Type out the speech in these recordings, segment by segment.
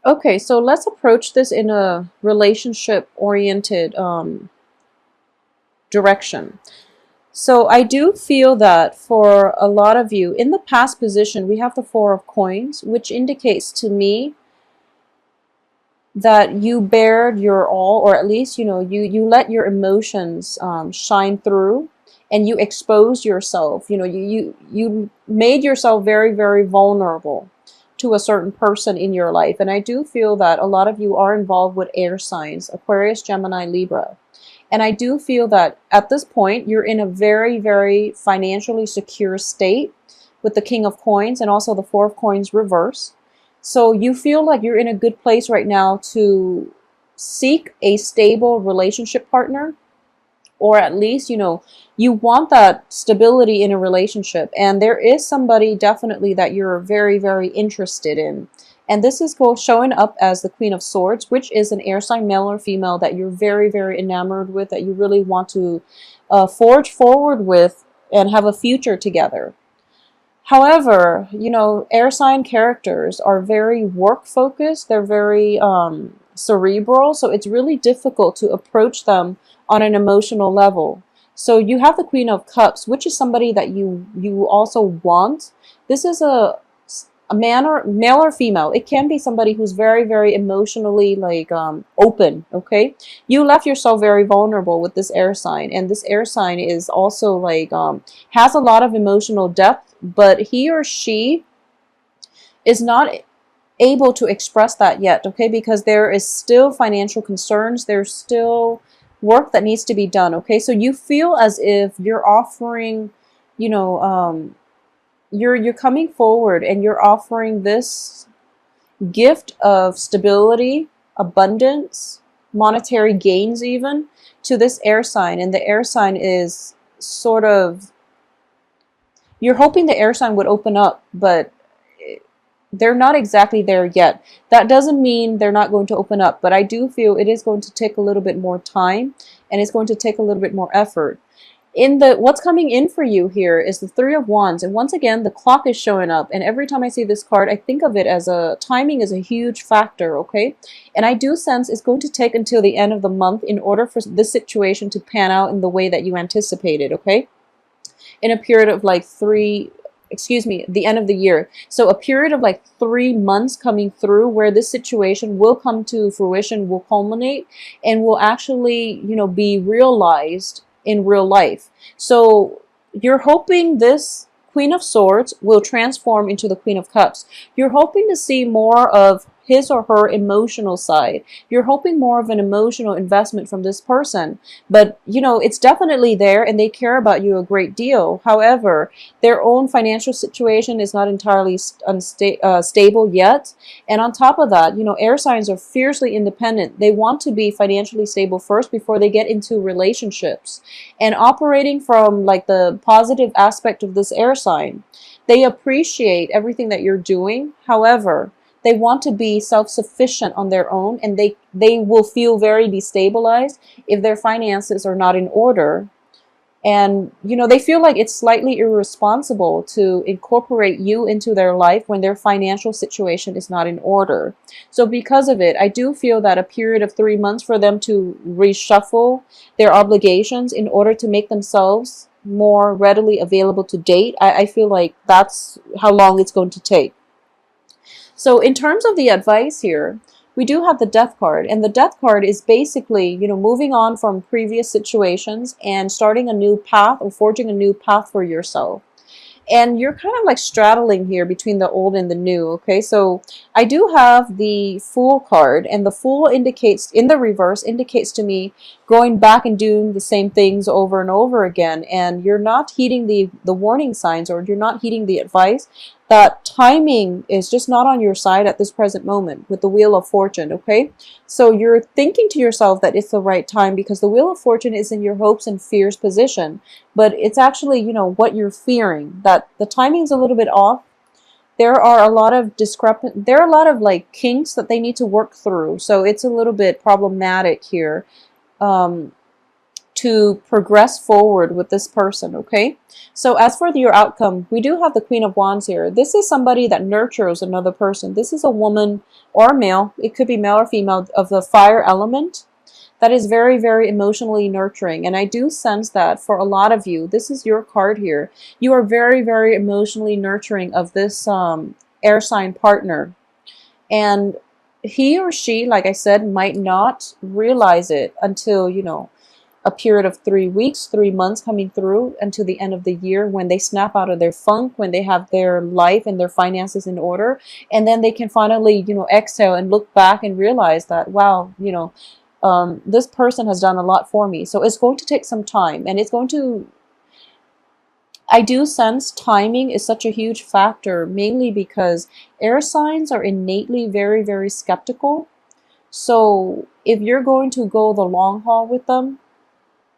Okay, so let's approach this in a relationship-oriented direction. So I do feel that for a lot of you, in the past position, we have the Four of Coins, which indicates to me that you bared your all, or at least, you let your emotions shine through, and you exposed yourself. You made yourself very, very vulnerable to a certain person in your life. And I do feel that a lot of you are involved with air signs, Aquarius, Gemini, Libra. And I do feel that at this point, you're in a very, very financially secure state with the King of Coins and also the Four of Coins reverse. So you feel like you're in a good place right now to seek a stable relationship partner, or at least, you want that stability in a relationship. And there is somebody definitely that you're very, very interested in. And this is showing up as the Queen of Swords, which is an air sign, male or female, that you're very, very enamored with, that you really want to forge forward with and have a future together. However, air sign characters are very work focused. They're very cerebral. So it's really difficult to approach them on an emotional level. So you have the Queen of Cups, which is somebody that you also want. This is a man, or male or female. It can be somebody who's very, very emotionally like open. Okay, you left yourself very vulnerable with this air sign, and this air sign is also like has a lot of emotional depth, but he or she is not able to express that yet. Okay, because there is still financial concerns. There's still work that needs to be done. Okay, so you feel as if you're offering, you know you're coming forward and you're offering this gift of stability, abundance, monetary gains even, to this air sign. And the air sign is sort of, you're hoping the air sign would open up, but they're not exactly there yet. That doesn't mean they're not going to open up, but I do feel it is going to take a little bit more time, and it's going to take a little bit more effort. What's coming in for you here is the Three of Wands, and once again the clock is showing up, and every time I see this card I think of it as timing is a huge factor. Okay, and I do sense it's going to take until the end of the month in order for this situation to pan out in the way that you anticipated. Okay, in a period of like the end of the year. So a period of like 3 months coming through where this situation will come to fruition, will culminate, and will actually, be realized in real life. So you're hoping this Queen of Swords will transform into the Queen of Cups. You're hoping to see more of his or her emotional side. You're hoping more of an emotional investment from this person. But, it's definitely there, and they care about you a great deal. However, their own financial situation is not entirely stable yet. And on top of that, air signs are fiercely independent. They want to be financially stable first before they get into relationships. And operating from like the positive aspect of this air sign, they appreciate everything that you're doing. However, they want to be self-sufficient on their own, and they will feel very destabilized if their finances are not in order. And, they feel like it's slightly irresponsible to incorporate you into their life when their financial situation is not in order. So because of it, I do feel that a period of 3 months for them to reshuffle their obligations in order to make themselves more readily available to date, I feel like that's how long it's going to take. So in terms of the advice here, we do have the Death card, and the Death card is basically, moving on from previous situations and starting a new path, or forging a new path for yourself. And you're kind of like straddling here between the old and the new. Okay, so I do have the Fool card, and the Fool indicates, in the reverse, indicates to me going back and doing the same things over and over again, and you're not heeding the warning signs, or you're not heeding the advice. That timing is just not on your side at this present moment with the Wheel of Fortune. Okay, so you're thinking to yourself that it's the right time because the Wheel of Fortune is in your hopes and fears position, but it's actually, what you're fearing, that the timing's a little bit off. There are a lot of there are a lot of like kinks that they need to work through, so it's a little bit problematic here. to progress forward with this person, okay? So as for your outcome, we do have the Queen of Wands here. This is somebody that nurtures another person. This is a woman or a male, it could be male or female, of the fire element that is very, very emotionally nurturing. And I do sense that for a lot of you, this is your card here. You are very, very emotionally nurturing of this air sign partner. And he or she, like I said, might not realize it until, you know, a period of 3 weeks, 3 months coming through until the end of the year, when they snap out of their funk, when they have their life and their finances in order. And then they can finally, you know, exhale and look back and realize that, wow, you know, this person has done a lot for me. So it's going to take some time, and it's going to, I do sense timing is such a huge factor, mainly because air signs are innately very, very skeptical. So if you're going to go the long haul with them,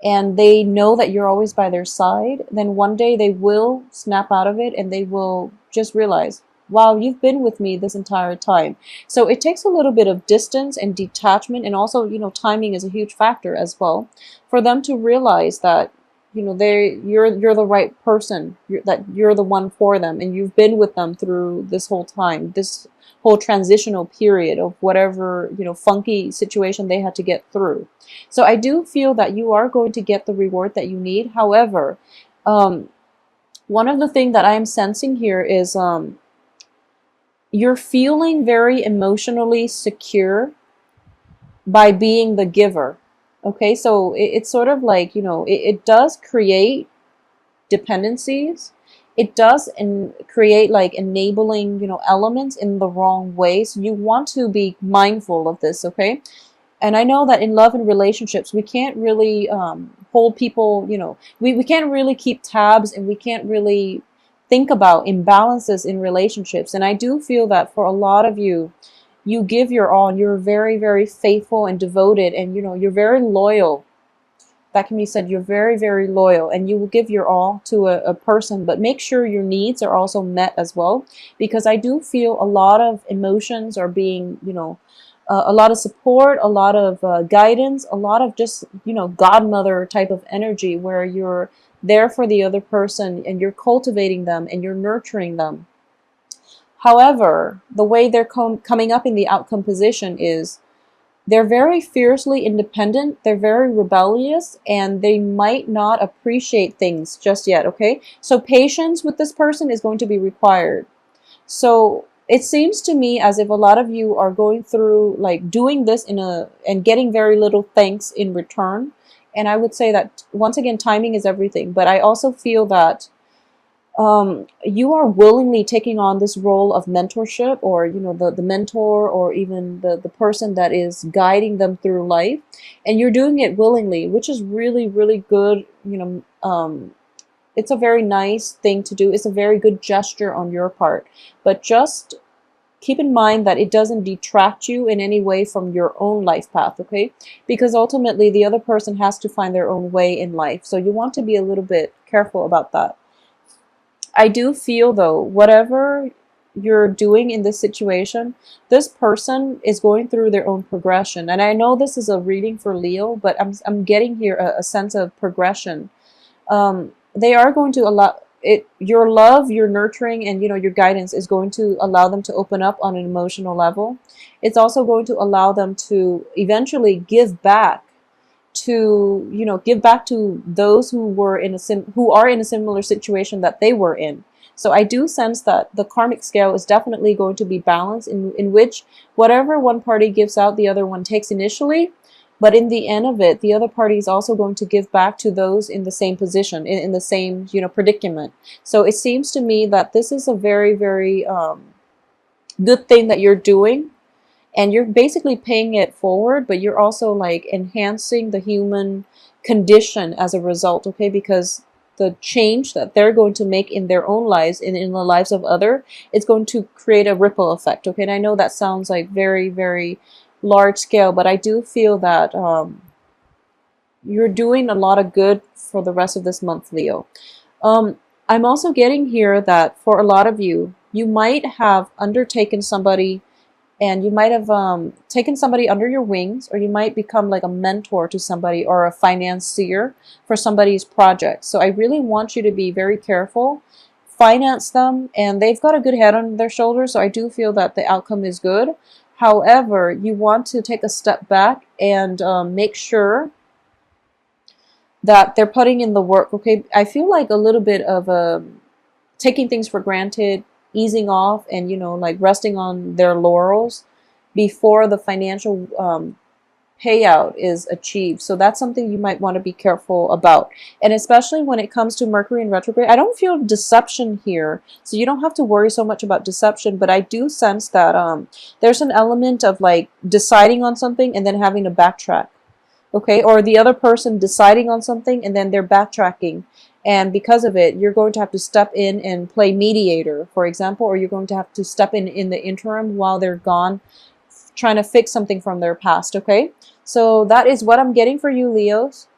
and they know that you're always by their side, then one day they will snap out of it and they will just realize, wow, you've been with me this entire time. So it takes a little bit of distance and detachment, and also, you know, timing is a huge factor as well, for them to realize that, you know, you're the right person, that you're the one for them, and you've been with them through this whole time, this whole transitional period of whatever, you know, funky situation they had to get through. So I do feel that you are going to get the reward that you need. However, one of the things that I am sensing here is you're feeling very emotionally secure by being the giver. Okay, so it's sort of like, you know, it does create dependencies. It does create like enabling, you know, elements in the wrong way. So you want to be mindful of this, okay? And I know that in love and relationships, we can't really hold people, you know, we can't really keep tabs, and we can't really think about imbalances in relationships. And I do feel that for a lot of you, you give your all, and you're very, very faithful and devoted, and, you know, you're very loyal. That can be said, you're very, very loyal, and you will give your all to a person, but make sure your needs are also met as well, because I do feel a lot of emotions are being, you know, a lot of support, a lot of guidance, a lot of just, you know, godmother type of energy, where you're there for the other person and you're cultivating them and you're nurturing them. However, the way they're coming up in the outcome position is they're very fiercely independent, they're very rebellious, and they might not appreciate things just yet, okay? So patience with this person is going to be required. So it seems to me as if a lot of you are going through like doing this and getting very little thanks in return. And I would say that once again, timing is everything. But I also feel that you are willingly taking on this role of mentorship, or, you know, the mentor, or even the person that is guiding them through life. And you're doing it willingly, which is really, really good. You know, it's a very nice thing to do. It's a very good gesture on your part. But just keep in mind that it doesn't detract you in any way from your own life path, okay? Because ultimately the other person has to find their own way in life. So you want to be a little bit careful about that. I do feel though, whatever you're doing in this situation, this person is going through their own progression. And I know this is a reading for Leo, but I'm getting here a sense of progression. They are going to allow it, your love, your nurturing, and, you know, your guidance is going to allow them to open up on an emotional level. It's also going to allow them to eventually give back to, you know, give back to those who were in who are in a similar situation that they were in. So I do sense that the karmic scale is definitely going to be balanced, in which whatever one party gives out, the other one takes initially. But in the end of it, the other party is also going to give back to those in the same position, in the same, you know, predicament. So it seems to me that this is a very, very good thing that you're doing. And you're basically paying it forward, but you're also like enhancing the human condition as a result, okay? Because the change that they're going to make in their own lives, in the lives of other, it's going to create a ripple effect, okay? And I know that sounds like very, very large scale, but I do feel that you're doing a lot of good for the rest of this month, Leo. I'm also getting here that for a lot of you, you might have undertaken somebody and you might have taken somebody under your wings, or you might become like a mentor to somebody or a financier for somebody's project. So I really want you to be very careful. Finance them, and they've got a good head on their shoulders, so I do feel that the outcome is good. However, you want to take a step back and make sure that they're putting in the work. Okay, I feel like a little bit of taking things for granted, easing off, and like resting on their laurels before the financial payout is achieved. So that's something you might want to be careful about. And especially when it comes to Mercury in retrograde, I don't feel deception here. So you don't have to worry so much about deception, but I do sense that there's an element of like deciding on something and then having to backtrack. Okay, or the other person deciding on something and then they're backtracking, and because of it you're going to have to step in and play mediator, for example, or you're going to have to step in the interim while they're gone, trying to fix something from their past. Okay, so that is what I'm getting for you, Leos.